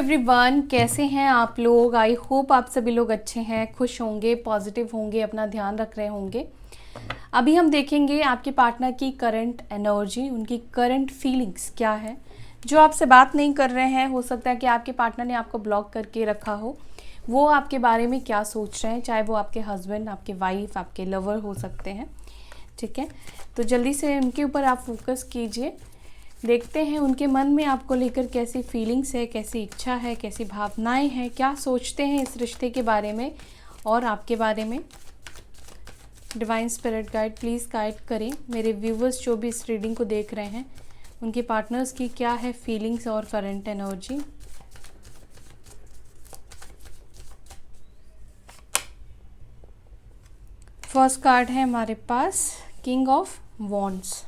Everyone, कैसे हैं आप लोग। आई होप आप सभी लोग अच्छे हैं, खुश होंगे, पॉजिटिव होंगे, अपना ध्यान रख रहे होंगे। अभी हम देखेंगे आपके पार्टनर की करंट एनर्जी, उनकी करंट फीलिंग्स क्या है। जो आपसे बात नहीं कर रहे हैं, हो सकता है कि आपके पार्टनर ने आपको ब्लॉक करके रखा हो, वो आपके बारे में क्या सोच रहे हैं, चाहे वो आपके हस्बैंड, आपके वाइफ, आपके लवर हो सकते हैं। ठीक है, तो जल्दी से उनके ऊपर आप फोकस कीजिए। देखते हैं उनके मन में आपको लेकर कैसी फीलिंग्स है, कैसी इच्छा है, कैसी भावनाएं हैं, क्या सोचते हैं इस रिश्ते के बारे में और आपके बारे में। Divine spirit guide please guide करें मेरे व्यूवर्स जो भी इस रीडिंग को देख रहे हैं, उनके पार्टनर्स की क्या है फीलिंग्स और करंट एनर्जी। फर्स्ट कार्ड है हमारे पास king of wands.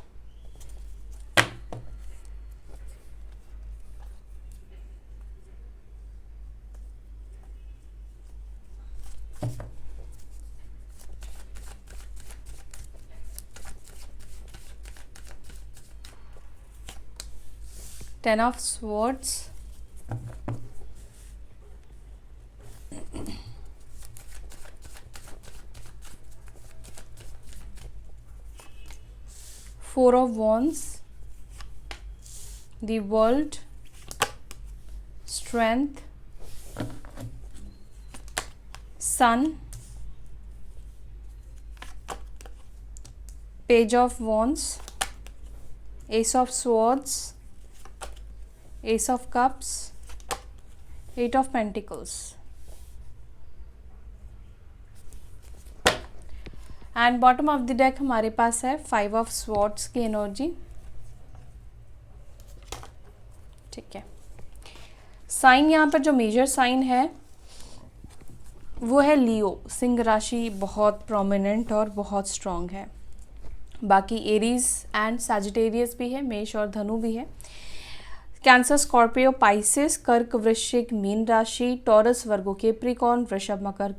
Ten of Swords, Four of Wands, the World, Strength, Sun, Page of Wands, Ace of Swords, Ace of Cups, Eight of Pentacles and bottom of the deck हमारे पास है five of swords की energy. ठीक है, sign यहाँ पर जो major sign है वो है लियो। सिंह राशि बहुत प्रोमिनेंट और बहुत स्ट्रॉन्ग है। बाकी एरीज एंड सैजिटेरियस भी है, मेष और धनु भी है। कैंसर, स्कॉर्पियो, पाइसेस, कर्क, वृश्चिक, मीन राशि, टॉरस, वर्गो, कैप्रिकॉर्न, वृषभ, मकर,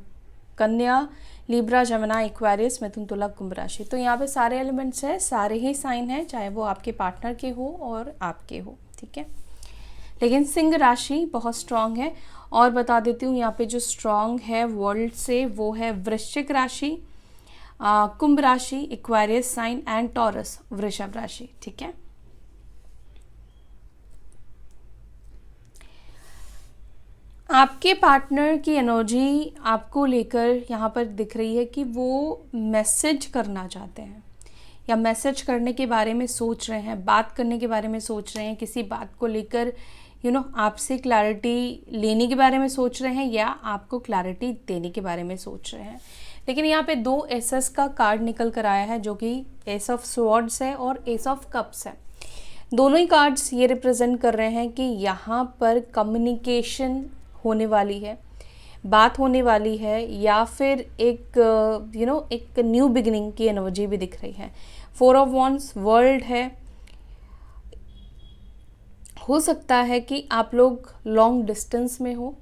कन्या, लिब्रा, जमुना, एक्वेरियस, मिथुन, तुला, कुंभ राशि। तो यहाँ पे सारे एलिमेंट्स हैं, सारे ही साइन हैं, चाहे वो आपके पार्टनर के हो और आपके हो। ठीक है, लेकिन सिंह राशि बहुत स्ट्रांग है। और बता देती हूँ यहाँ पे जो स्ट्रांग है वर्ल्ड से वो है वृश्चिक राशि, कुंभ राशि, एक्वेरियस साइन एंड टॉरस, वृषभ राशि। ठीक है, आपके पार्टनर की एनर्जी आपको लेकर यहाँ पर दिख रही है कि वो मैसेज करना चाहते हैं या मैसेज करने के बारे में सोच रहे हैं, बात करने के बारे में सोच रहे हैं, किसी बात को लेकर आपसे क्लैरिटी लेने के बारे में सोच रहे हैं या आपको क्लैरिटी देने के बारे में सोच रहे हैं। लेकिन यहाँ पे दो एसेस का कार्ड निकल कर आया है जो कि एस ऑफ स्वॉर्ड्स है और एस ऑफ कप्स है। दोनों ही कार्ड्स ये रिप्रेजेंट कर रहे हैं कि यहाँ पर कम्युनिकेशन होने वाली है, बात होने वाली है, या फिर एक एक न्यू बिगिनिंग की एनर्जी भी दिख रही है। फोर ऑफ वॉन्ड्स वर्ल्ड है। हो सकता है कि आप लोग लॉन्ग डिस्टेंस में हो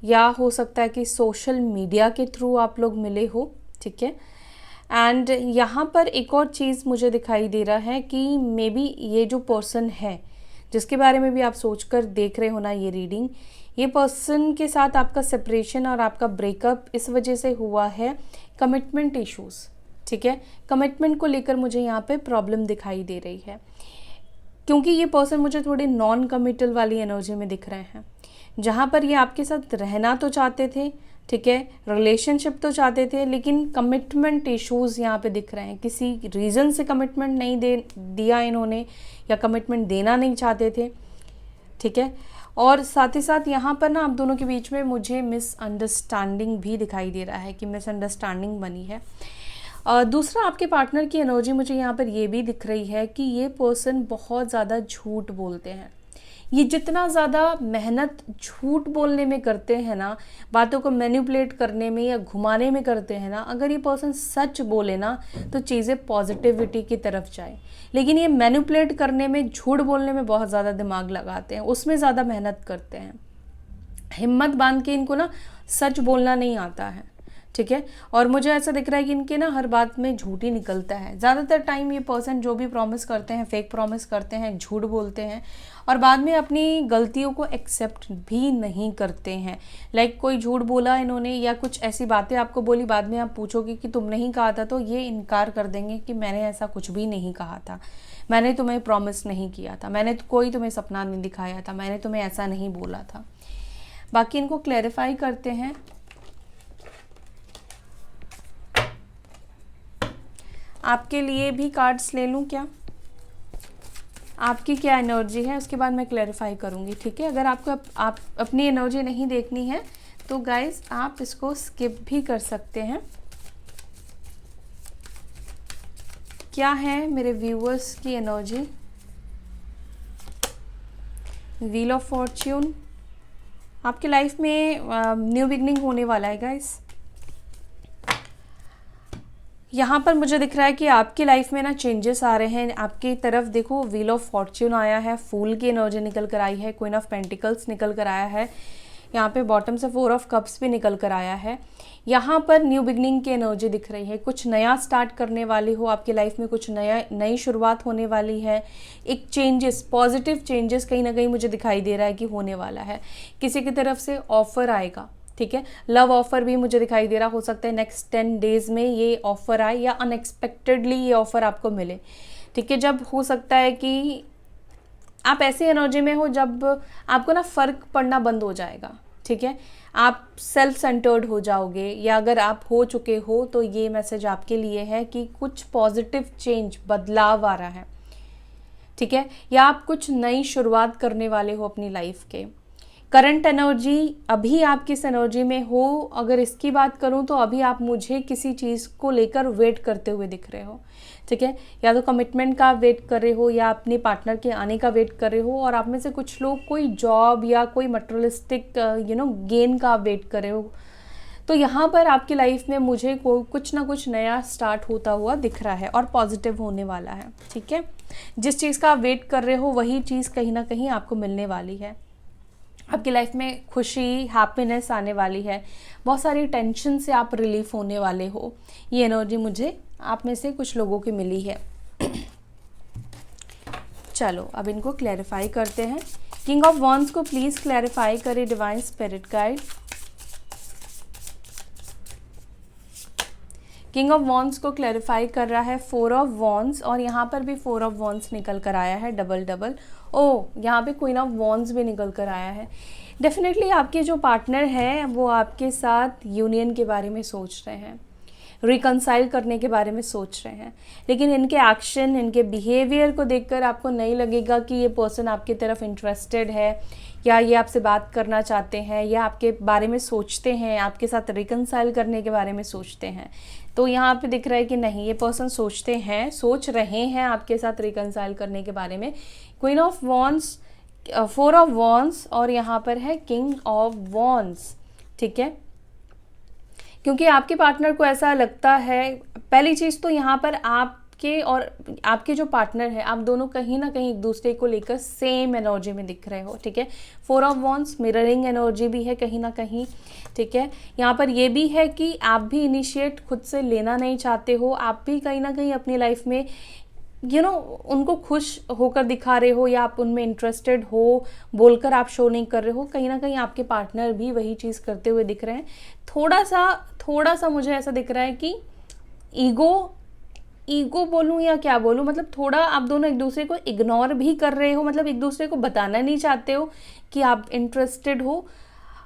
या हो सकता है कि सोशल मीडिया के थ्रू आप लोग मिले हो। ठीक है, एंड यहाँ पर एक और चीज़ मुझे दिखाई दे रहा है कि मे बी ये जो पर्सन है जिसके बारे में भी आप सोचकर देख रहे हो ना ये रीडिंग, ये पर्सन के साथ आपका सेपरेशन और आपका ब्रेकअप इस वजह से हुआ है कमिटमेंट इश्यूज। ठीक है, कमिटमेंट को लेकर मुझे यहाँ पे प्रॉब्लम दिखाई दे रही है क्योंकि ये पर्सन मुझे थोड़े नॉन कमिटल वाली एनर्जी में दिख रहे हैं, जहाँ पर ये आपके साथ रहना तो चाहते थे, ठीक है, रिलेशनशिप तो चाहते थे, लेकिन कमिटमेंट इश्यूज यहाँ पे दिख रहे हैं। किसी रीज़न से कमिटमेंट नहीं दिया इन्होंने या कमिटमेंट देना नहीं चाहते थे। ठीक है, और साथ ही साथ यहाँ पर ना आप दोनों के बीच में मुझे मिसअंडरस्टैंडिंग भी दिखाई दे रहा है कि मिसअंडरस्टैंडिंग बनी है। दूसरा, आपके पार्टनर की एनर्जी मुझे यहाँ पर ये भी दिख रही है कि ये पर्सन बहुत ज़्यादा झूठ बोलते हैं। ये जितना ज़्यादा मेहनत झूठ बोलने में करते हैं ना, बातों को मैनिपुलेट करने में या घुमाने में करते हैं ना, अगर ये पर्सन सच बोले ना तो चीज़ें पॉजिटिविटी की तरफ जाए। लेकिन ये मैनिपुलेट करने में, झूठ बोलने में बहुत ज़्यादा दिमाग लगाते हैं, उसमें ज़्यादा मेहनत करते हैं। हिम्मत बांध के इनको ना सच बोलना नहीं आता है। ठीक है। और मुझे ऐसा दिख रहा है कि इनके ना हर बात में झूठ ही निकलता है। ज़्यादातर टाइम ये पर्सन जो भी प्रॉमिस करते हैं, फेक प्रॉमिस करते हैं, झूठ बोलते हैं और बाद में अपनी गलतियों को एक्सेप्ट भी नहीं करते हैं। लाइक कोई झूठ बोला इन्होंने या कुछ ऐसी बातें आपको बोली, बाद में आप पूछोगे कि तुमने ही कहा था, तो ये इनकार कर देंगे कि मैंने ऐसा कुछ भी नहीं कहा था, मैंने तुम्हें प्रॉमिस नहीं किया था, मैंने कोई तुम्हें सपना नहीं दिखाया था, मैंने तुम्हें ऐसा नहीं बोला था। बाकी इनको क्लैरिफाई करते हैं। आपके लिए भी कार्ड्स ले लूँ क्या? आपकी क्या एनर्जी है, उसके बाद मैं क्लैरिफाई करूँगी, ठीक है। अगर आपको आप अपनी एनर्जी नहीं देखनी है तो गाइज आप इसको स्किप भी कर सकते हैं। क्या है मेरे व्यूअर्स की एनर्जी? Wheel of Fortune. आपकी लाइफ में न्यू बिगनिंग होने वाला है गाइज। यहाँ पर मुझे दिख रहा है कि आपकी लाइफ में ना चेंजेस आ रहे हैं। आपकी तरफ देखो, व्हील ऑफ फॉर्च्यून आया है, फूल की एनर्जी निकल कर आई है, क्वीन ऑफ पेंटिकल्स निकल कर आया है, यहाँ पे बॉटम से 4 ऑफ कप्स भी निकल कर आया है। यहाँ पर न्यू बिगनिंग की एनर्जी दिख रही है। कुछ नया स्टार्ट करने वाली हो आपकी लाइफ में, कुछ नई शुरुआत होने वाली है। एक चेंजेस, पॉजिटिव चेंजेस कहीं ना कहीं मुझे दिखाई दे रहा है कि होने वाला है। किसी की तरफ से ऑफर आएगा, ठीक है। लव ऑफर भी मुझे दिखाई दे रहा, हो सकता है नेक्स्ट 10 डेज में ये ऑफर आए या अनएक्सपेक्टेडली ये ऑफर आपको मिले, ठीक है। जब हो सकता है कि आप ऐसी एनर्जी में हो जब आपको ना फ़र्क पड़ना बंद हो जाएगा, ठीक है। आप सेल्फ सेंटर्ड हो जाओगे, या अगर आप हो चुके हो तो ये मैसेज आपके लिए है कि कुछ पॉजिटिव चेंज, बदलाव आ रहा है, ठीक है। या आप कुछ नई शुरुआत करने वाले हो अपनी लाइफ के। करंट एनर्जी, अभी आप किस एनर्जी में हो, अगर इसकी बात करूं तो अभी आप मुझे किसी चीज़ को लेकर वेट करते हुए दिख रहे हो, ठीक है। या तो कमिटमेंट का वेट कर रहे हो या अपने पार्टनर के आने का वेट कर रहे हो, और आप में से कुछ लोग कोई जॉब या कोई मटेरियलिस्टिक गेन का वेट कर रहे हो। तो यहाँ पर आपकी लाइफ में मुझे कुछ ना कुछ नया स्टार्ट होता हुआ दिख रहा है और पॉजिटिव होने वाला है, ठीक है। जिस चीज़ का आप वेट कर रहे हो वही चीज़ कहीं ना कहीं आपको मिलने वाली है। आपकी लाइफ में खुशी, हैप्पीनेस आने वाली है। बहुत सारी टेंशन से आप रिलीफ होने वाले हो। ये एनर्जी मुझे आप में से कुछ लोगों की मिली है। चलो अब इनको क्लैरिफाई करते हैं। किंग ऑफ वॉन्ड्स को प्लीज़ क्लैरिफाई करे divine spirit guide. King of wands को क्लैरिफाई कर रहा है 4 ऑफ वॉन्ड्स, और यहाँ पर भी 4 ऑफ वॉन्ड्स निकल कर आया है, डबल डबल। ओ, यहाँ पे क्वीन ऑफ वॉन्ड्स भी निकल कर आया है। डेफिनेटली आपके जो पार्टनर हैं वो आपके साथ यूनियन के बारे में सोच रहे हैं, रिकंसाइल करने के बारे में सोच रहे हैं, लेकिन इनके एक्शन, इनके बिहेवियर को देखकर आपको नहीं लगेगा कि ये पर्सन आपकी तरफ इंटरेस्टेड है या ये आपसे बात करना चाहते हैं या आपके बारे में सोचते हैं, आपके साथ रिकंसाइल करने के बारे में सोचते हैं। तो यहाँ पे दिख रहा है कि नहीं, ये पर्सन सोचते हैं, सोच रहे हैं आपके साथ रिकंसाइल करने के बारे में। Queen of wands, 4 of wands, और यहाँ पर है किंग ऑफ वॉन्ड्स, ठीक है। क्योंकि आपके पार्टनर को ऐसा लगता है, पहली चीज़ तो यहाँ पर आपके और आपके जो पार्टनर है, आप दोनों कहीं ना कहीं एक दूसरे को लेकर सेम एनर्जी में दिख रहे हो, ठीक है। 4 ऑफ वॉन्ड्स मिररिंग एनर्जी भी है कहीं ना कहीं, ठीक है। यहाँ पर ये भी है कि आप भी इनिशिएट खुद से लेना नहीं चाहते हो, आप भी कहीं ना कहीं अपनी लाइफ में उनको खुश होकर दिखा रहे हो या आप उनमें इंटरेस्टेड हो, बोलकर आप शो नहीं कर रहे हो। कहीं ना कहीं आपके पार्टनर भी वही चीज़ करते हुए दिख रहे हैं। थोड़ा सा मुझे ऐसा दिख रहा है कि ईगो बोलूँ या क्या बोलूँ, मतलब थोड़ा आप दोनों एक दूसरे को इग्नोर भी कर रहे हो, मतलब एक दूसरे को बताना नहीं चाहते हो कि आप इंटरेस्टेड हो,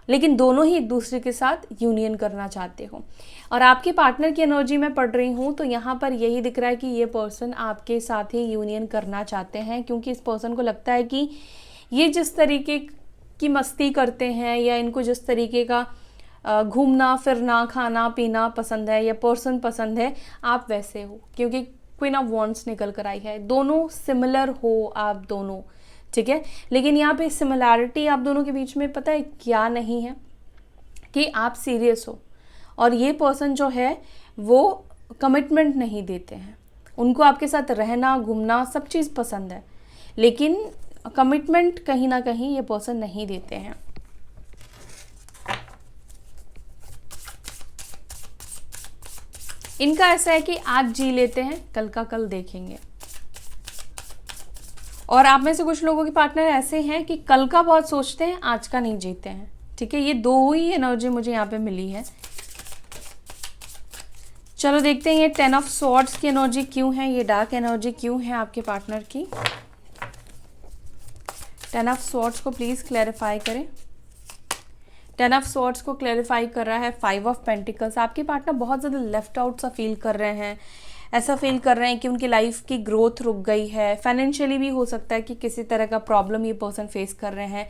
लेकिन दोनों ही एक दूसरे के साथ यूनियन करना चाहते हो। और आपके पार्टनर की एनर्जी में पढ़ रही हूँ तो यहाँ पर यही दिख रहा है कि ये पर्सन आपके साथ ही यूनियन करना चाहते हैं, क्योंकि इस पर्सन को लगता है कि ये जिस तरीके की मस्ती करते हैं या इनको जिस तरीके का घूमना फिरना खाना पीना पसंद है या पर्सन पसंद है, आप वैसे हो। क्योंकि क्वीन ऑफ वॉन्ड्स निकल कर आई है, दोनों सिमिलर हो आप दोनों, ठीक है। लेकिन यहाँ पे सिमिलैरिटी आप दोनों के बीच में पता है क्या नहीं है, कि आप सीरियस हो और ये पर्सन जो है वो कमिटमेंट नहीं देते हैं। उनको आपके साथ रहना घूमना सब चीज़ पसंद है, लेकिन कमिटमेंट कहीं ना कहीं ये पर्सन नहीं देते हैं। इनका ऐसा है कि आज जी लेते हैं, कल का कल देखेंगे। और आप में से कुछ लोगों के पार्टनर ऐसे हैं कि कल का बहुत सोचते हैं, आज का नहीं जीते हैं। ठीक है, ये दो ही एनर्जी मुझे यहाँ पे मिली है। चलो देखते हैं ये 10 ऑफ स्वॉर्ड्स की एनर्जी क्यों है, ये डार्क एनर्जी क्यों है आपके पार्टनर की। 10 ऑफ स्वॉर्ड्स को प्लीज क्लैरिफाई करें। 10 ऑफ स्वॉर्ड्स को क्लैरिफाई कर रहा है 5 ऑफ पेंटिकल्स। आपके पार्टनर बहुत ज़्यादा लेफ्ट आउट सा फील कर रहे हैं, ऐसा फील कर रहे हैं कि उनकी लाइफ की ग्रोथ रुक गई है। फाइनेंशियली भी हो सकता है कि किसी तरह का प्रॉब्लम ये पर्सन फेस कर रहे हैं।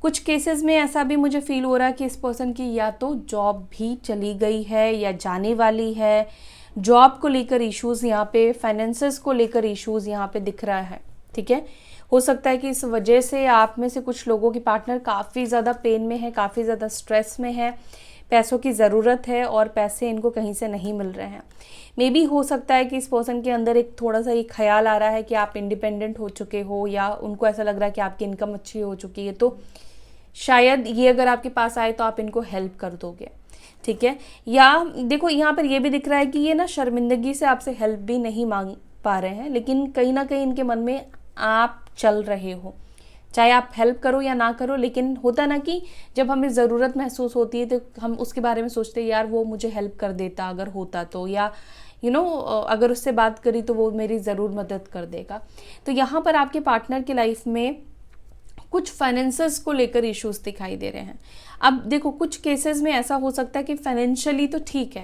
कुछ केसेस में ऐसा भी मुझे फील हो रहा है कि इस पर्सन की या तो जॉब भी चली गई है या जाने वाली है। जॉब को लेकर इश्यूज़ यहाँ पे, फाइनेंसेस को लेकर इश्यूज़ यहाँ पे दिख रहा है। ठीक है, हो सकता है कि इस वजह से आप में से कुछ लोगों के पार्टनर काफ़ी ज़्यादा पेन में है, काफ़ी ज़्यादा स्ट्रेस में है, पैसों की ज़रूरत है और पैसे इनको कहीं से नहीं मिल रहे हैं। मे बी हो सकता है कि इस पर्सन के अंदर एक थोड़ा सा ये ख्याल आ रहा है कि आप इंडिपेंडेंट हो चुके हो, या उनको ऐसा लग रहा है कि आपकी इनकम अच्छी हो चुकी है, तो शायद ये अगर आपके पास आए तो आप इनको हेल्प कर दोगे। ठीक है, या देखो यहाँ पर ये भी दिख रहा है कि ये ना शर्मिंदगी से आपसे हेल्प भी नहीं मांग पा रहे हैं, लेकिन कहीं ना कहीं इनके मन में आप चल रहे हो, चाहे आप हेल्प करो या ना करो। लेकिन होता ना कि जब हमें ज़रूरत महसूस होती है तो हम उसके बारे में सोचते हैं, यार वो मुझे हेल्प कर देता अगर होता तो, या अगर उससे बात करी तो वो मेरी ज़रूर मदद कर देगा। तो यहाँ पर आपके पार्टनर की लाइफ में कुछ फाइनेंसेस को लेकर इश्यूज दिखाई दे रहे हैं। अब देखो, कुछ केसेस में ऐसा हो सकता है कि फाइनेंशियली तो ठीक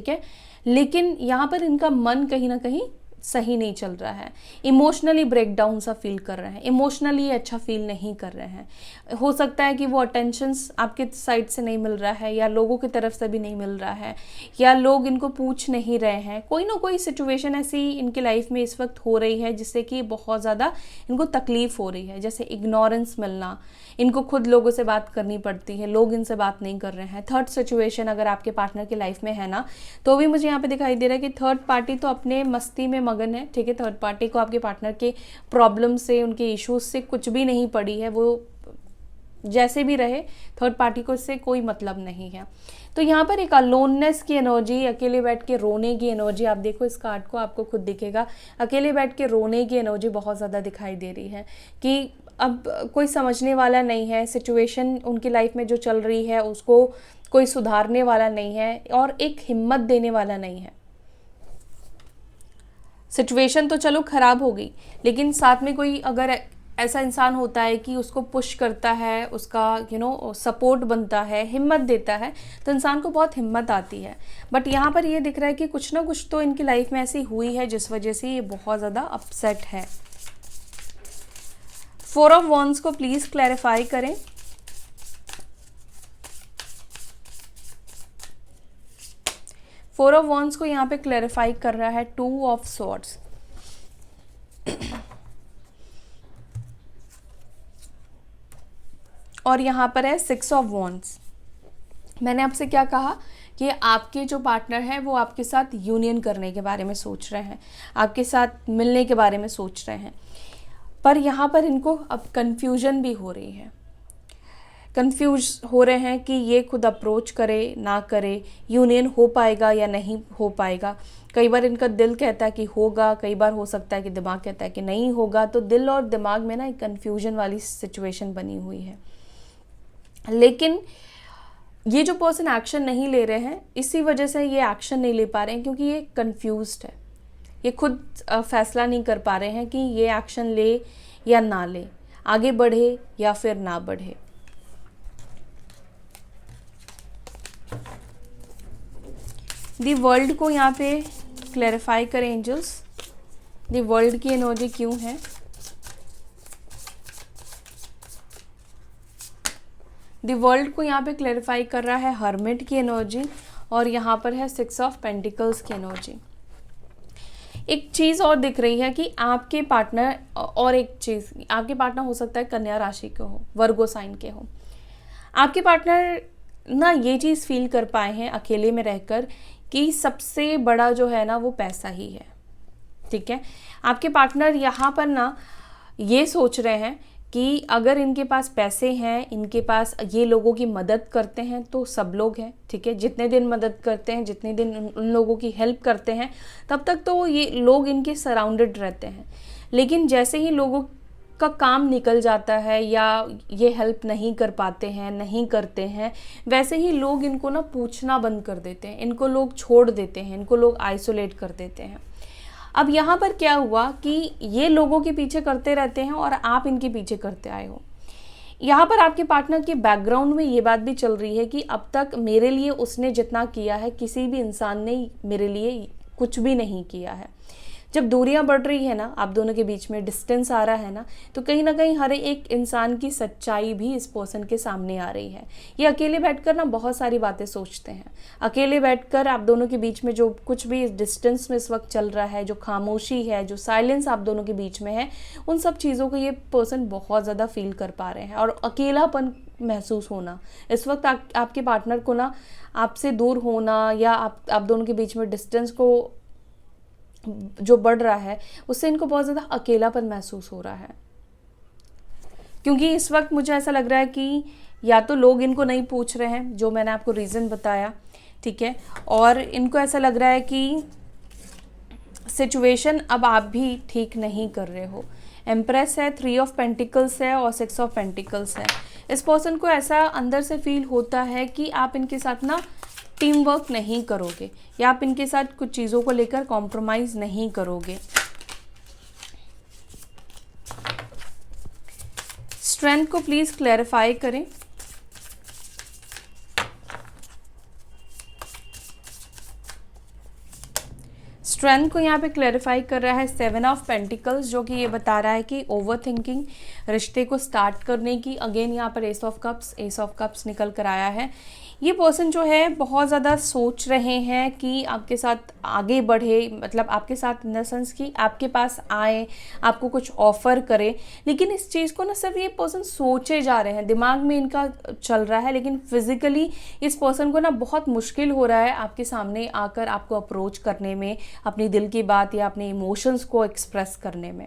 है, लेकिन यहाँ पर इनका मन कहीं ना कहीं सही नहीं चल रहा है। इमोशनली ब्रेकडाउन सा फील कर रहे हैं, इमोशनली अच्छा फील नहीं कर रहे हैं। हो सकता है कि वो अटेंशंस आपके साइड से नहीं मिल रहा है, या लोगों की तरफ से भी नहीं मिल रहा है, या लोग इनको पूछ नहीं रहे हैं। कोई ना कोई सिचुएशन ऐसी इनकी लाइफ में इस वक्त हो रही है जिससे कि बहुत ज़्यादा इनको तकलीफ हो रही है। जैसे इग्नोरेंस मिलना, इनको खुद लोगों से बात करनी पड़ती है, लोग इनसे बात नहीं कर रहे हैं। थर्ड सिचुएशन अगर आपके पार्टनर की लाइफ में है ना, तो भी मुझे यहाँ पे दिखाई दे रहा है कि थर्ड पार्टी तो अपने मस्ती में मगन है। ठीक है, थर्ड पार्टी को आपके पार्टनर के प्रॉब्लम से, उनके इश्यूज से कुछ भी नहीं पड़ी है। वो जैसे भी रहे, थर्ड पार्टी को इससे कोई मतलब नहीं है। तो यहाँ पर एक अलोननेस की एनर्जी, अकेले बैठ के रोने की एनर्जी, आप देखो इस कार्ड को, आपको खुद दिखेगा, अकेले बैठ के रोने की एनर्जी बहुत ज़्यादा दिखाई दे रही है कि अब कोई समझने वाला नहीं है। सिचुएशन उनकी लाइफ में जो चल रही है उसको कोई सुधारने वाला नहीं है और एक हिम्मत देने वाला नहीं है। सिचुएशन तो चलो ख़राब हो गई, लेकिन साथ में कोई अगर ऐसा इंसान होता है कि उसको पुश करता है, उसका सपोर्ट बनता है, हिम्मत देता है, तो इंसान को बहुत हिम्मत आती है। बट यहाँ पर ये दिख रहा है कि कुछ ना कुछ तो इनकी लाइफ में ऐसी हुई है जिस वजह से ये बहुत ज़्यादा अपसेट है। 4 ऑफ वॉन्ड्स को प्लीज़ क्लैरिफाई करें। फोर ऑफ वॉन्ड्स को यहाँ पे क्लैरिफाई कर रहा है 2 ऑफ स्वॉर्ड्स। और यहाँ पर है 6 ऑफ वॉन्ड्स। मैंने आपसे क्या कहा कि आपके जो पार्टनर हैं वो आपके साथ यूनियन करने के बारे में सोच रहे हैं, आपके साथ मिलने के बारे में सोच रहे हैं, पर यहाँ पर इनको अब कन्फ्यूजन भी हो रही है। कंफ्यूज हो रहे हैं कि ये खुद अप्रोच करे ना करे, यूनियन हो पाएगा या नहीं हो पाएगा। कई बार इनका दिल कहता है कि होगा, कई बार हो सकता है कि दिमाग कहता है कि नहीं होगा। तो दिल और दिमाग में ना एक कन्फ्यूजन वाली सिचुएशन बनी हुई है। लेकिन ये जो पर्सन एक्शन नहीं ले रहे हैं, इसी वजह से ये एक्शन नहीं ले पा रहे हैं क्योंकि ये कन्फ्यूज्ड है। ये खुद फैसला नहीं कर पा रहे हैं कि ये एक्शन ले या ना ले, आगे बढ़े या फिर ना बढ़े। दी वर्ल्ड को यहाँ पे क्लैरिफाई करें एंजल्स। दी वर्ल्ड की एनर्जी क्यों है? दी वर्ल्ड को यहाँ पे क्लैरिफाई कर रहा है हर्मिट की एनर्जी, और यहाँ पर है 6 ऑफ पेंटिकल्स की एनर्जी। एक चीज़ और दिख रही है कि आपके पार्टनर, और एक चीज़, आपके पार्टनर हो सकता है कन्या राशि के हो, वर्गो साइन के हो। आपके पार्टनर ना ये चीज़ फील कर पाए हैं अकेले में रहकर कि सबसे बड़ा जो है ना वो पैसा ही है। ठीक है, आपके पार्टनर यहाँ पर ना ये सोच रहे हैं कि अगर इनके पास पैसे हैं, इनके पास ये लोगों की मदद करते हैं तो सब लोग हैं, ठीक है। जितने दिन मदद करते हैं, जितने दिन उन लोगों की हेल्प करते हैं, तब तक तो ये लोग इनके सराउंडेड रहते हैं। लेकिन जैसे ही लोगों का काम निकल जाता है या ये हेल्प नहीं कर पाते हैं, नहीं करते हैं, वैसे ही लोग इनको ना पूछना बंद कर देते हैं, इनको लोग छोड़ देते हैं, इनको लोग आइसोलेट कर देते हैं। अब यहाँ पर क्या हुआ कि ये लोगों के पीछे करते रहते हैं और आप इनके पीछे करते आए हो। यहाँ पर आपके पार्टनर के बैकग्राउंड में ये बात भी चल रही है कि अब तक मेरे लिए उसने जितना किया है, किसी भी इंसान ने मेरे लिए कुछ भी नहीं किया है। जब दूरियां बढ़ रही है ना, आप दोनों के बीच में डिस्टेंस आ रहा है ना, तो कहीं ना कहीं हर एक इंसान की सच्चाई भी इस पर्सन के सामने आ रही है। ये अकेले बैठकर ना बहुत सारी बातें सोचते हैं। अकेले बैठकर आप दोनों के बीच में जो कुछ भी डिस्टेंस में इस वक्त चल रहा है, जो खामोशी है, जो साइलेंस आप दोनों के बीच में है, उन सब चीज़ों को ये पर्सन बहुत ज़्यादा फील कर पा रहे हैं। और अकेलापन महसूस होना इस वक्त आपके पार्टनर को ना, आपसे दूर होना या आप दोनों के बीच में डिस्टेंस को जो बढ़ रहा है, उससे इनको बहुत ज़्यादा अकेलापन महसूस हो रहा है। क्योंकि इस वक्त मुझे ऐसा लग रहा है कि या तो लोग इनको नहीं पूछ रहे हैं, जो मैंने आपको रीज़न बताया, ठीक है, और इनको ऐसा लग रहा है कि सिचुएशन अब आप भी ठीक नहीं कर रहे हो। एम्प्रेस है, 3 ऑफ पेंटिकल्स है और 6 ऑफ पेंटिकल्स है। इस पर्सन को ऐसा अंदर से फील होता है कि आप इनके साथ ना टीम वर्क नहीं करोगे या आप इनके साथ कुछ चीज़ों को लेकर कॉम्प्रोमाइज़ नहीं करोगे। स्ट्रेंथ को प्लीज़ क्लैरिफाई करें। स्ट्रेंथ को यहाँ पे क्लैरिफाई कर रहा है 7 ऑफ पेंटिकल्स, जो कि ये बता रहा है कि ओवर थिंकिंग, रिश्ते को स्टार्ट करने की। अगेन यहाँ पर एस ऑफ कप्स निकल कर आया है। ये पर्सन जो है बहुत ज़्यादा सोच रहे हैं कि आपके साथ आगे बढ़े, मतलब आपके साथ इन द सेंस कि आपके पास आए, आपको कुछ ऑफ़र करे। लेकिन इस चीज़ को ना सिर्फ ये पर्सन सोचे जा रहे हैं, दिमाग में इनका चल रहा है, लेकिन फिज़िकली इस पर्सन को ना बहुत मुश्किल हो रहा है आपके सामने आकर आपको अप्रोच करने में, अपनी दिल की बात या अपने इमोशंस को एक्सप्रेस करने में।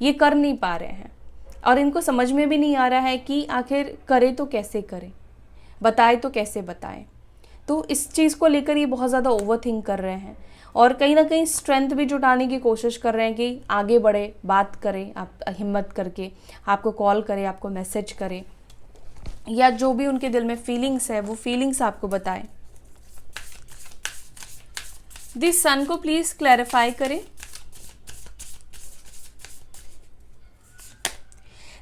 ये कर नहीं पा रहे हैं और इनको समझ में भी नहीं आ रहा है कि आखिर करे तो कैसे करें, बताए तो कैसे बताएं। तो इस चीज़ को लेकर ये बहुत ज़्यादा ओवरथिंक कर रहे हैं और कहीं ना कहीं स्ट्रेंथ भी जुटाने की कोशिश कर रहे हैं कि आगे बढ़े, बात करें, आप हिम्मत करके आपको कॉल करें, आपको मैसेज करें, या जो भी उनके दिल में फीलिंग्स है वो फीलिंग्स आपको बताएं। दिस सन को प्लीज़ क्लैरिफाई करें।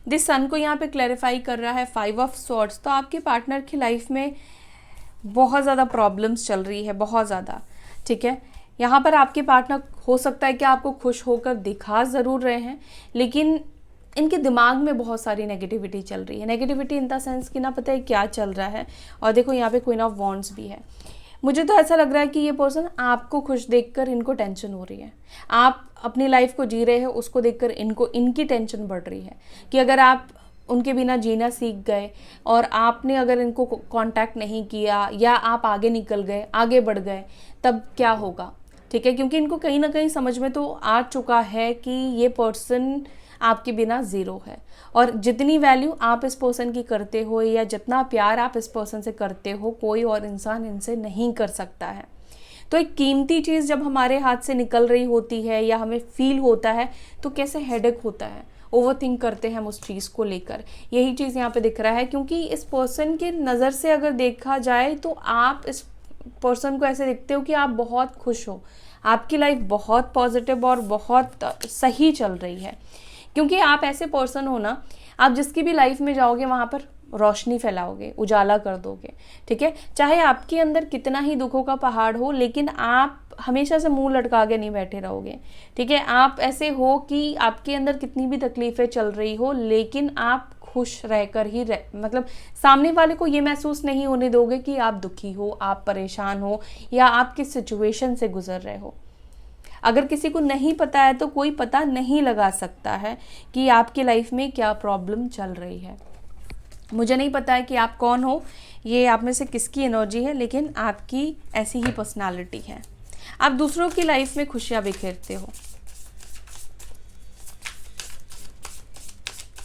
दिस सन को यहाँ पे क्लैरिफाई कर रहा है 5 ऑफ स्वॉर्ड्स। तो आपके पार्टनर की लाइफ में बहुत ज़्यादा प्रॉब्लम्स चल रही है, बहुत ज़्यादा, ठीक है। यहाँ पर आपके पार्टनर हो सकता है कि आपको खुश होकर दिखा ज़रूर रहे हैं, लेकिन इनके दिमाग में बहुत सारी नेगेटिविटी चल रही है। नेगेटिविटी इन द सेंस कि ना पता है क्या चल रहा है। और देखो यहाँ पे क्वीन ऑफ वॉन्ड्स भी है। मुझे तो ऐसा लग रहा है कि ये पर्सन आपको खुश देखकर इनको टेंशन हो रही है। आप अपनी लाइफ को जी रहे हो, उसको देखकर इनकी टेंशन बढ़ रही है कि अगर आप उनके बिना जीना सीख गए और आपने अगर इनको कांटेक्ट नहीं किया या आप आगे निकल गए, आगे बढ़ गए, तब क्या होगा, ठीक है। क्योंकि इनको कहीं ना कहीं समझ में तो आ चुका है कि ये पर्सन आपके बिना ज़ीरो है और जितनी वैल्यू आप इस पर्सन की करते हो या जितना प्यार आप इस पर्सन से करते हो, कोई और इंसान इनसे नहीं कर सकता है। तो एक कीमती चीज़ जब हमारे हाथ से निकल रही होती है या हमें फील होता है तो कैसे हेडेक होता है, ओवरथिंक करते हैं हम उस चीज़ को लेकर। यही चीज़ यहाँ पे दिख रहा है, क्योंकि इस पर्सन के नज़र से अगर देखा जाए तो आप इस पर्सन को ऐसे देखते हो कि आप बहुत खुश हो, आपकी लाइफ बहुत पॉजिटिव और बहुत सही चल रही है। क्योंकि आप ऐसे पर्सन हो ना, आप जिसकी भी लाइफ में जाओगे वहाँ पर रोशनी फैलाओगे, उजाला कर दोगे, ठीक है। चाहे आपके अंदर कितना ही दुखों का पहाड़ हो, लेकिन आप हमेशा से मुंह लटका के नहीं बैठे रहोगे, ठीक है। आप ऐसे हो कि आपके अंदर कितनी भी तकलीफ़ें चल रही हो, लेकिन आप खुश रहकर ही मतलब सामने वाले को ये महसूस नहीं होने दोगे कि आप दुखी हो, आप परेशान हो या आप किस सिचुएशन से गुजर रहे हो। अगर किसी को नहीं पता है तो कोई पता नहीं लगा सकता है कि आपकी लाइफ में क्या प्रॉब्लम चल रही है। मुझे नहीं पता है कि आप कौन हो, ये आप में से किसकी एनर्जी है, लेकिन आपकी ऐसी ही पर्सनालिटी है। आप दूसरों की लाइफ में खुशियाँ बिखेरते हो।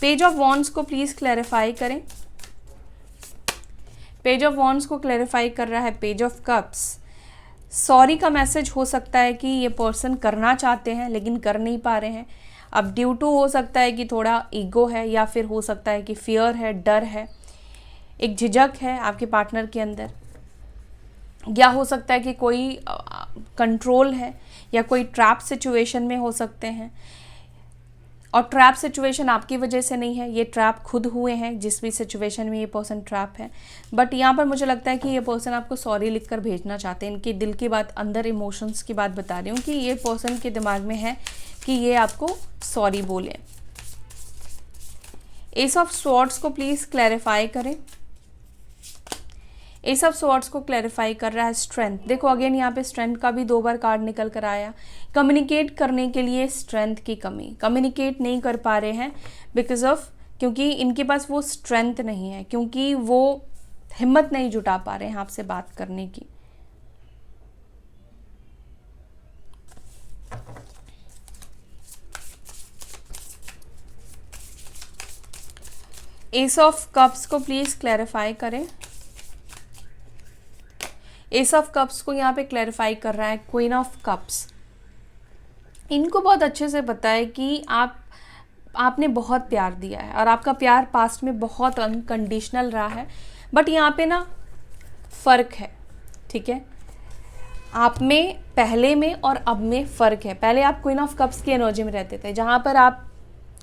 पेज ऑफ वॉन्ड्स को प्लीज़ क्लैरिफाई करें। पेज ऑफ वॉन्ड्स को क्लैरिफाई कर रहा है पेज ऑफ कप्स। सॉरी का मैसेज हो सकता है कि ये पर्सन करना चाहते हैं लेकिन कर नहीं पा रहे हैं। अब ड्यू टू हो सकता है कि थोड़ा ईगो है, या फिर हो सकता है कि फियर है, डर है, एक झिझक है आपके पार्टनर के अंदर, या हो सकता है कि कोई कंट्रोल है, या कोई ट्रैप सिचुएशन में हो सकते हैं। और ट्रैप सिचुएशन आपकी वजह से नहीं है, ये ट्रैप खुद हुए हैं जिस भी सिचुएशन में ये पर्सन ट्रैप है। बट यहाँ पर मुझे लगता है कि ये पर्सन आपको सॉरी लिखकर भेजना चाहते हैं। इनके दिल की बात, अंदर इमोशंस की बात बता रही हूँ कि ये पर्सन के दिमाग में है कि ये आपको सॉरी बोले। एस ऑफ स्वॉर्ड्स को प्लीज़ क्लैरिफाई करें। एस ऑफ स्वॉर्ड्स को क्लैरिफाई कर रहा है स्ट्रेंथ। देखो अगेन यहाँ पे स्ट्रेंथ का भी 2 बार कार्ड निकल कर आया। कम्युनिकेट करने के लिए स्ट्रेंथ की कमी, कम्युनिकेट नहीं कर पा रहे हैं बिकॉज ऑफ, क्योंकि इनके पास वो स्ट्रेंथ नहीं है, क्योंकि वो हिम्मत नहीं जुटा पा रहे हैं आपसे बात करने की। एस ऑफ कप्स को प्लीज क्लैरिफाई करें। एस ऑफ कप्स को यहाँ पे क्लैरिफाई कर रहा है क्वीन ऑफ कप्स। इनको बहुत अच्छे से पता है कि आपने बहुत प्यार दिया है और आपका प्यार पास्ट में बहुत अनकंडीशनल रहा है। बट यहाँ पे ना फ़र्क है, ठीक है, आप में पहले में और अब में फ़र्क है। पहले आप क्वीन ऑफ कप्स की एनर्जी में रहते थे जहाँ पर आप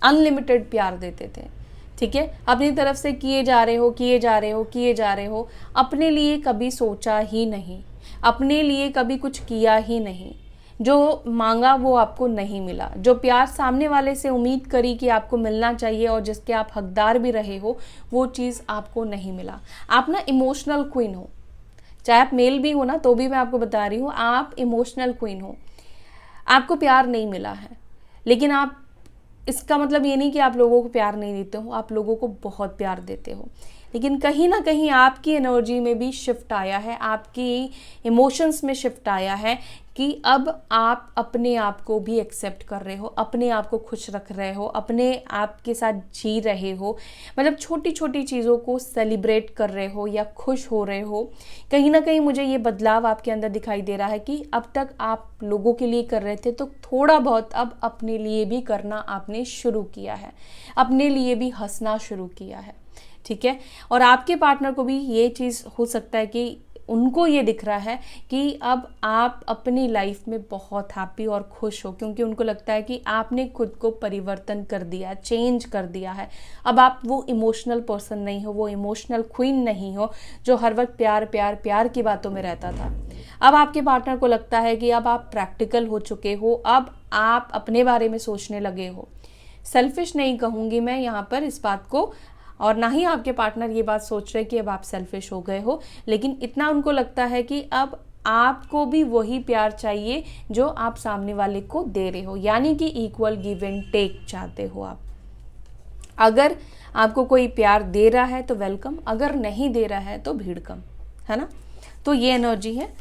अनलिमिटेड प्यार देते थे, ठीक है, अपनी तरफ से किए जा रहे हो, किए जा रहे हो, किए जा रहे हो, अपने लिए कभी सोचा ही नहीं, अपने लिए कभी कुछ किया ही नहीं। जो मांगा वो आपको नहीं मिला, जो प्यार सामने वाले से उम्मीद करी कि आपको मिलना चाहिए और जिसके आप हकदार भी रहे हो, वो चीज़ आपको नहीं मिला। आप ना इमोशनल क्वीन हो, चाहे आप मेल भी हो ना तो भी मैं आपको बता रही हूँ, आप इमोशनल क्वीन हो। आपको प्यार नहीं मिला है, लेकिन आप, इसका मतलब ये नहीं कि आप लोगों को प्यार नहीं देते हो, आप लोगों को बहुत प्यार देते हो। लेकिन कहीं ना कहीं आपकी एनर्जी में भी शिफ्ट आया है, आपकी इमोशंस में शिफ्ट आया है कि अब आप अपने आप को भी एक्सेप्ट कर रहे हो, अपने आप को खुश रख रहे हो, अपने आप के साथ जी रहे हो, मतलब छोटी छोटी चीज़ों को सेलिब्रेट कर रहे हो या खुश हो रहे हो। कहीं ना कहीं मुझे ये बदलाव आपके अंदर दिखाई दे रहा है कि अब तक आप लोगों के लिए कर रहे थे तो थोड़ा बहुत अब अपने लिए भी करना आपने शुरू किया है, अपने लिए भी हंसना शुरू किया है, ठीक है। और आपके पार्टनर को भी ये चीज़ हो सकता है कि उनको ये दिख रहा है कि अब आप अपनी लाइफ में बहुत हैप्पी और खुश हो, क्योंकि उनको लगता है कि आपने खुद को परिवर्तन कर दिया, चेंज कर दिया है। अब आप वो इमोशनल पर्सन नहीं हो, वो इमोशनल क्वीन नहीं हो जो हर वक्त प्यार प्यार प्यार की बातों में रहता था। अब आपके पार्टनर को लगता है कि अब आप प्रैक्टिकल हो चुके हो, अब आप अपने बारे में सोचने लगे हो। सेल्फिश नहीं कहूँगी मैं यहाँ पर इस बात को, और ना ही आपके पार्टनर ये बात सोच रहे कि अब आप सेल्फिश हो गए हो, लेकिन इतना उनको लगता है कि अब आपको भी वही प्यार चाहिए जो आप सामने वाले को दे रहे हो, यानी कि इक्वल गिव एंड टेक चाहते हो आप। अगर आपको कोई प्यार दे रहा है तो वेलकम, अगर नहीं दे रहा है तो भीड़ कम, है ना। तो ये एनर्जी है।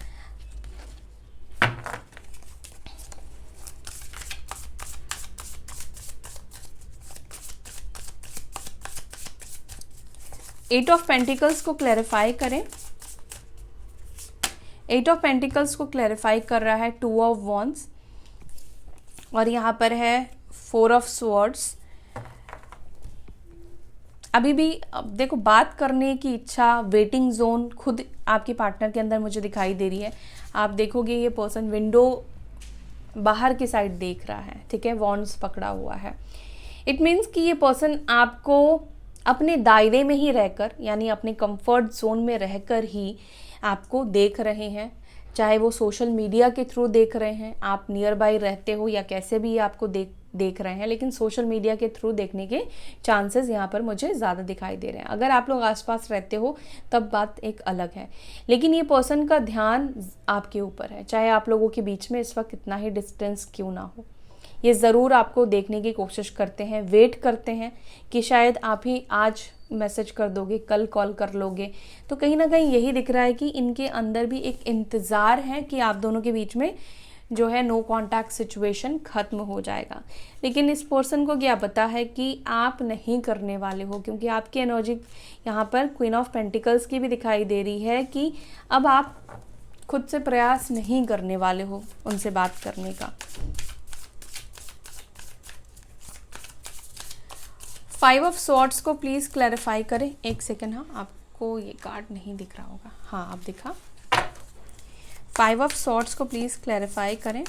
एट ऑफ पेंटिकल्स को क्लैरिफाई करें। एट ऑफ पेंटिकल्स को क्लैरिफाई कर रहा है टू ऑफ वॉन्ड्स, और यहाँ पर है 4 ऑफ स्वॉर्ड्स। अभी भी देखो बात करने की इच्छा, वेटिंग जोन खुद आपके पार्टनर के अंदर मुझे दिखाई दे रही है। आप देखोगे ये पर्सन विंडो बाहर की साइड देख रहा है, ठीक है, वॉन्ड्स पकड़ा हुआ है। इट मीन्स कि ये पर्सन आपको अपने दायरे में ही रहकर, यानी अपने कंफर्ट जोन में रहकर ही आपको देख रहे हैं, चाहे वो सोशल मीडिया के थ्रू देख रहे हैं, आप नियर बाय रहते हो या कैसे भी आपको देख रहे हैं, लेकिन सोशल मीडिया के थ्रू देखने के चांसेस यहाँ पर मुझे ज़्यादा दिखाई दे रहे हैं। अगर आप लोग आसपास रहते हो तब बात एक अलग है, लेकिन ये पर्सन का ध्यान आपके ऊपर है, चाहे आप लोगों के बीच में इस वक्त कितना ही डिस्टेंस क्यों ना हो। ये ज़रूर आपको देखने की कोशिश करते हैं, वेट करते हैं कि शायद आप ही आज मैसेज कर दोगे, कल कॉल कर लोगे। तो कहीं ना कहीं यही दिख रहा है कि इनके अंदर भी एक इंतज़ार है कि आप दोनों के बीच में जो है नो कांटेक्ट सिचुएशन ख़त्म हो जाएगा। लेकिन इस पर्सन को क्या पता है कि आप नहीं करने वाले हो, क्योंकि आपकी एनर्जी यहाँ पर क्वीन ऑफ पेंटिकल्स की भी दिखाई दे रही है कि अब आप खुद से प्रयास नहीं करने वाले हो उनसे बात करने का। 5 ऑफ स्वॉर्ड्स को प्लीज़ क्लैरिफाई करें। एक सेकेंड, हाँ आपको ये कार्ड नहीं दिख रहा होगा, हाँ अब दिखा। 5 ऑफ स्वॉर्ड्स को प्लीज़ क्लैरिफाई करें।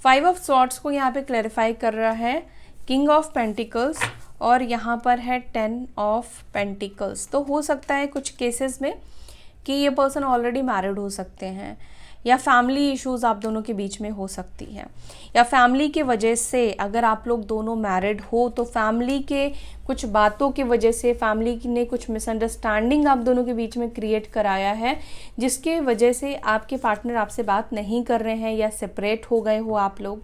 5 ऑफ स्वॉर्ड्स को यहाँ पे क्लैरिफाई कर रहा है किंग ऑफ पेंटिकल्स, और यहाँ पर है 10 ऑफ पेंटिकल्स। तो हो सकता है कुछ केसेस में कि ये पर्सन ऑलरेडी मैरिड हो सकते हैं, या फैमिली इश्यूज़ आप दोनों के बीच में हो सकती है, या फैमिली की वजह से अगर आप लोग दोनों मैरिड हो तो फैमिली के कुछ बातों की वजह से फैमिली ने कुछ मिसअंडरस्टैंडिंग आप दोनों के बीच में क्रिएट कराया है, जिसके वजह से आपके पार्टनर आपसे बात नहीं कर रहे हैं या सेपरेट हो गए हो आप लोग।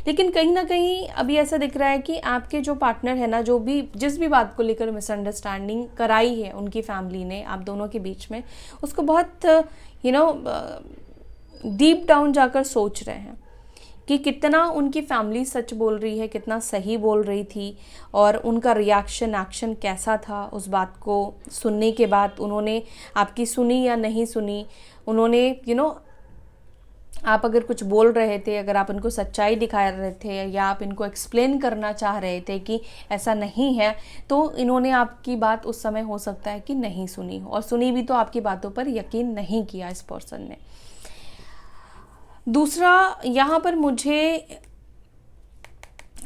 लेकिन कहीं ना कहीं अभी ऐसा दिख रहा है कि आपके जो पार्टनर है ना, जो भी जिस भी बात को लेकर मिसअंडरस्टैंडिंग कराई है उनकी फैमिली ने आप दोनों के बीच में, उसको बहुत डीप डाउन जाकर सोच रहे हैं कि कितना उनकी फैमिली सच बोल रही है, कितना सही बोल रही थी, और उनका रिएक्शन एक्शन कैसा था उस बात को सुनने के बाद। उन्होंने आपकी सुनी या नहीं सुनी, उन्होंने आप अगर कुछ बोल रहे थे, अगर आप इनको सच्चाई दिखा रहे थे या आप इनको एक्सप्लेन करना चाह रहे थे कि ऐसा नहीं है, तो इन्होंने आपकी बात उस समय हो सकता है कि नहीं सुनी हो, और सुनी भी तो आपकी बातों पर यकीन नहीं किया इस पर्सन ने। दूसरा, यहाँ पर मुझे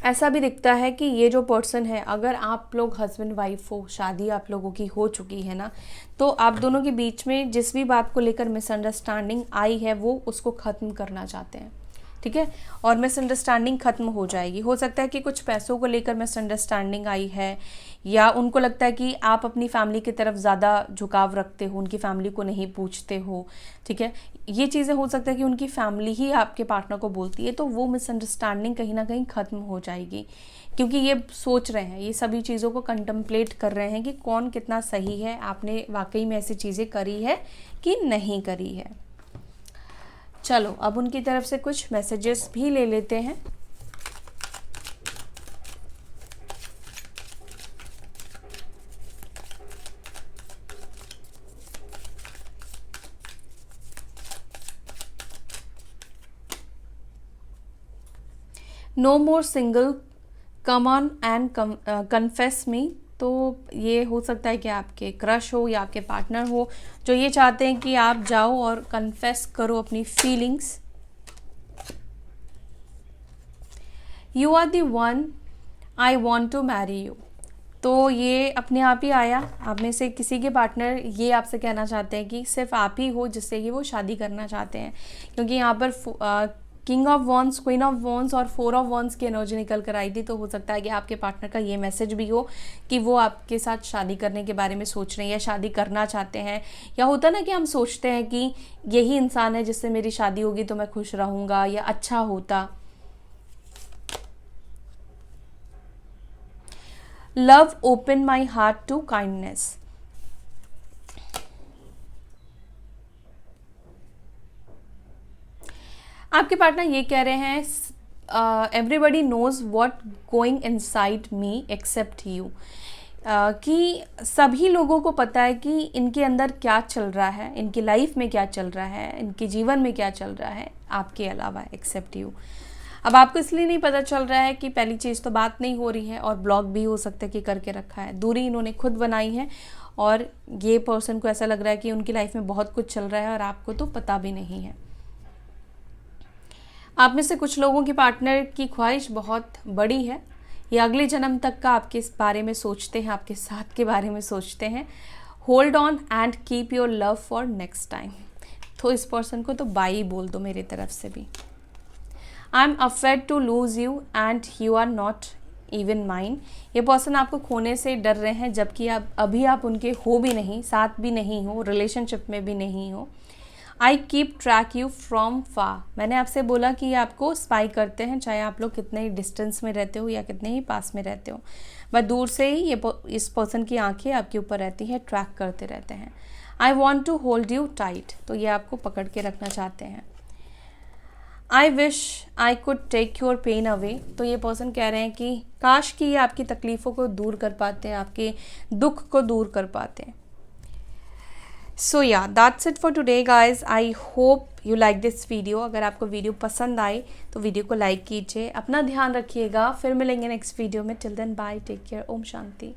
ऐसा भी दिखता है कि ये जो पर्सन है, अगर आप लोग हस्बैंड वाइफ हो, शादी आप लोगों की हो चुकी है ना, तो आप दोनों के बीच में जिस भी बात को लेकर मिसअंडरस्टैंडिंग आई है वो उसको ख़त्म करना चाहते हैं, ठीक है, और मिसअंडरस्टैंडिंग ख़त्म हो जाएगी। हो सकता है कि कुछ पैसों को लेकर मिसअंडरस्टैंडिंग आई है, या उनको लगता है कि आप अपनी फैमिली की तरफ ज़्यादा झुकाव रखते हो, उनकी फैमिली को नहीं पूछते हो, ठीक है। ये चीज़ें हो सकता है कि उनकी फैमिली ही आपके पार्टनर को बोलती है, तो वो मिसअंडरस्टैंडिंग कहीं ना कहीं ख़त्म हो जाएगी, क्योंकि ये सोच रहे हैं, ये सभी चीज़ों को कंटम्पलेट कर रहे हैं कि कौन कितना सही है, आपने वाकई में ऐसी चीज़ें करी है कि नहीं करी है। चलो अब उनकी तरफ से कुछ मैसेजेस भी ले लेते हैं। No more single, come on and confess me. तो ये हो सकता है कि आपके क्रश हो या आपके पार्टनर हो जो ये चाहते हैं कि आप जाओ और कन्फेस करो अपनी feelings. You are the one, I want to marry you. तो ये अपने आप ही आया, आप में से किसी के पार्टनर ये आपसे कहना चाहते हैं कि सिर्फ आप ही हो जिससे कि वो शादी करना चाहते हैं, क्योंकि यहाँ पर king of wands, queen of wands और 4 ऑफ वॉन्स की एनर्जी निकल कर आई थी। तो हो सकता है कि आपके पार्टनर का ये मैसेज भी हो कि वो आपके साथ शादी करने के बारे में सोच रहे हैं या शादी करना चाहते हैं, या होता ना कि हम सोचते हैं कि यही इंसान है जिससे मेरी शादी होगी तो मैं खुश रहूँगा या अच्छा होता। Love open my heart to kindness. आपके पार्टनर ये कह रहे हैं everybody knows what going inside me except you, कि सभी लोगों को पता है कि इनके अंदर क्या चल रहा है, इनकी लाइफ में क्या चल रहा है, इनके जीवन में क्या चल रहा है आपके अलावा, एक्सेप्ट यू। अब आपको इसलिए नहीं पता चल रहा है कि पहली चीज़ तो बात नहीं हो रही है, और ब्लॉक भी हो सकता है कि करके रखा है, दूरी इन्होंने खुद बनाई है, और ये पर्सन को ऐसा लग रहा है कि उनकी लाइफ में बहुत कुछ चल रहा है और आपको तो पता भी नहीं है। आप में से कुछ लोगों की पार्टनर की ख्वाहिश बहुत बड़ी है, ये अगले जन्म तक का आपके इस बारे में सोचते हैं, आपके साथ के बारे में सोचते हैं। Hold on and keep your love for next time. तो इस पर्सन को तो बाई बोल दो मेरी तरफ से भी। I am afraid to lose you and you are not even mine. ये पर्सन आपको खोने से डर रहे हैं, जबकि आप उनके हो भी नहीं, साथ भी नहीं हो, रिलेशनशिप में भी नहीं हो। I keep track you from far. मैंने आपसे बोला कि ये आपको स्पाई करते हैं, चाहे आप लोग कितने ही डिस्टेंस में रहते हो या कितने ही पास में रहते हो, बट दूर से ही इस पर्सन की आंखें आपके ऊपर रहती हैं, ट्रैक करते रहते हैं। I want to hold you tight, तो ये आपको पकड़ के रखना चाहते हैं। I wish I could take your pain away, तो ये पर्सन कह रहे हैं कि काश कि ये आपकी तकलीफ़ों को दूर कर पाते हैं, आपके दुख को दूर कर पाते हैं। सो या that's it for today guys. I hope you like this video. अगर आपको वीडियो पसंद आए तो वीडियो को लाइक कीजिए, अपना ध्यान रखिएगा, फिर मिलेंगे नेक्स्ट वीडियो में। Till then bye, take care, ओम शांति।